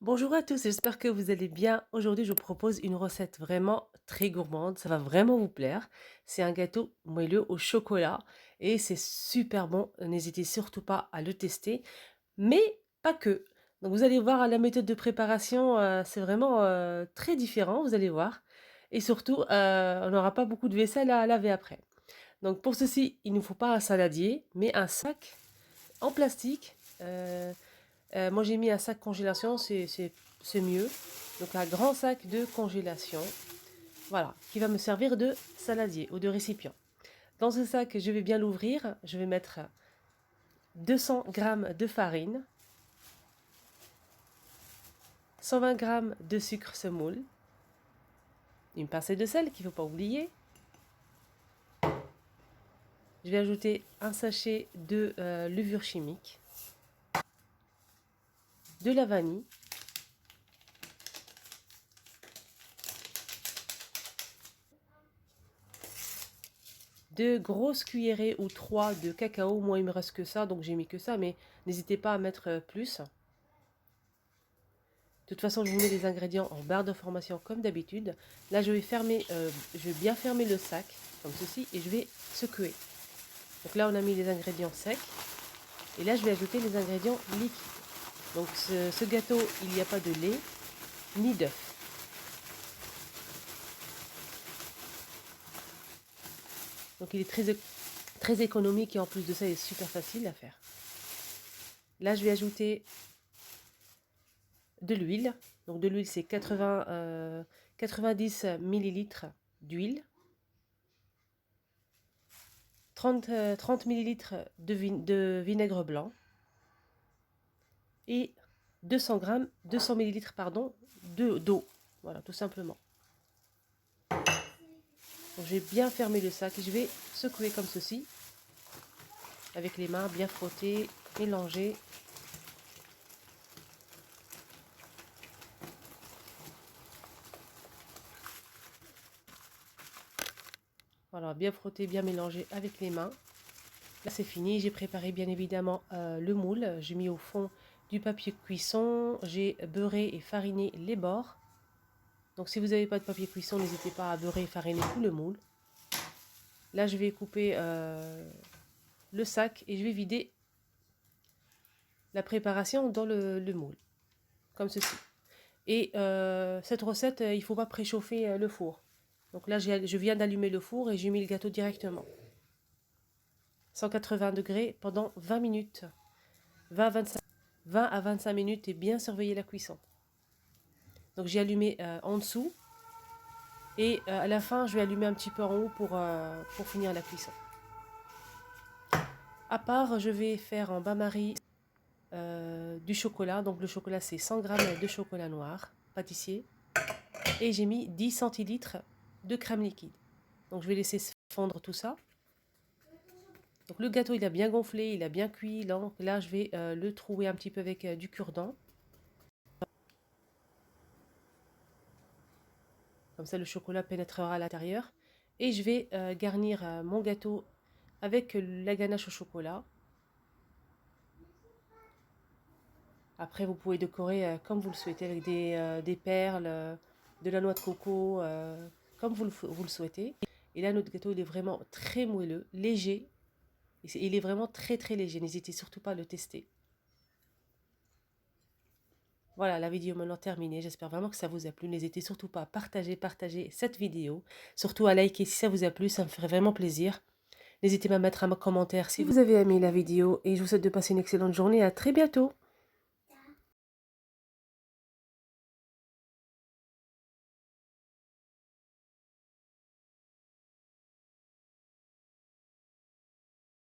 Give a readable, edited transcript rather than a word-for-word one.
Bonjour à tous, j'espère que vous allez bien. Aujourd'hui, je vous propose une recette vraiment très gourmande, ça va vraiment vous plaire. C'est un gâteau moelleux au chocolat et c'est super bon. N'hésitez surtout pas à le tester, mais pas que. Donc vous allez voir la méthode de préparation, c'est vraiment très différent, vous allez voir. Et surtout, on n'aura pas beaucoup de vaisselle à laver après. Donc pour ceci, il ne nous faut pas un saladier, mais un sac en plastique. Moi, j'ai mis un sac congélation, c'est mieux. Donc, un grand sac de congélation, voilà, qui va me servir de saladier ou de récipient. Dans ce sac, je vais bien l'ouvrir. Je vais mettre 200 grammes de farine, 120 grammes de sucre semoule, une pincée de sel qu'il ne faut pas oublier. Je vais ajouter un sachet de levure chimique, de la vanille, deux grosses cuillerées ou trois de cacao. Moi, il me reste que ça, donc j'ai mis que ça, mais n'hésitez pas à mettre plus. De toute façon, je vous mets les ingrédients en barre d'information comme d'habitude. Là, je vais bien fermer le sac, comme ceci, et je vais secouer. Donc là, on a mis les ingrédients secs. Et là, je vais ajouter les ingrédients liquides. Donc ce gâteau, il n'y a pas de lait, ni d'œuf. Donc il est très économique et en plus de ça, il est super facile à faire. Là, je vais ajouter de l'huile. Donc de l'huile, c'est 90 millilitres d'huile. 30 millilitres de vinaigre blanc et 200 millilitres pardon, d'eau. Voilà, tout simplement. Donc, je vais bien fermer le sac et je vais secouer comme ceci. Avec les mains, bien frotter, mélanger. Voilà, bien frotter, bien mélanger avec les mains. Là, c'est fini. J'ai préparé bien évidemment le moule. J'ai mis au fond du papier cuisson. J'ai beurré et fariné les bords. Donc, si vous n'avez pas de papier cuisson, n'hésitez pas à beurrer et fariner tout le moule. Là, je vais couper le sac et je vais vider la préparation dans le moule, comme ceci. Et cette recette, il ne faut pas préchauffer le four. Donc là, je viens d'allumer le four et j'ai mis le gâteau directement. 180 degrés pendant 20 minutes. 20 à 25 minutes et bien surveiller la cuisson. Donc j'ai allumé en dessous et à la fin, je vais allumer un petit peu en haut pour finir la cuisson. À part, je vais faire en bain-marie du chocolat. Donc le chocolat, c'est 100 g de chocolat noir pâtissier. Et j'ai mis 10 centilitres de crème liquide. Donc je vais laisser fondre tout ça. Donc le gâteau, il a bien gonflé, il a bien cuit. Donc là, je vais le trouer un petit peu avec du cure-dent. Comme ça, le chocolat pénétrera à l'intérieur. Et je vais garnir mon gâteau avec la ganache au chocolat. Après, vous pouvez décorer comme vous le souhaitez, avec des perles, de la noix de coco, comme vous le souhaitez. Et là, notre gâteau, il est vraiment très moelleux, léger. Il est vraiment très léger. N'hésitez surtout pas à le tester. Voilà, la vidéo est maintenant terminée. J'espère vraiment que ça vous a plu. N'hésitez surtout pas à partager cette vidéo. Surtout à liker si ça vous a plu, ça me ferait vraiment plaisir. N'hésitez pas à mettre un commentaire si vous avez aimé la vidéo. Et je vous souhaite de passer une excellente journée. À très bientôt.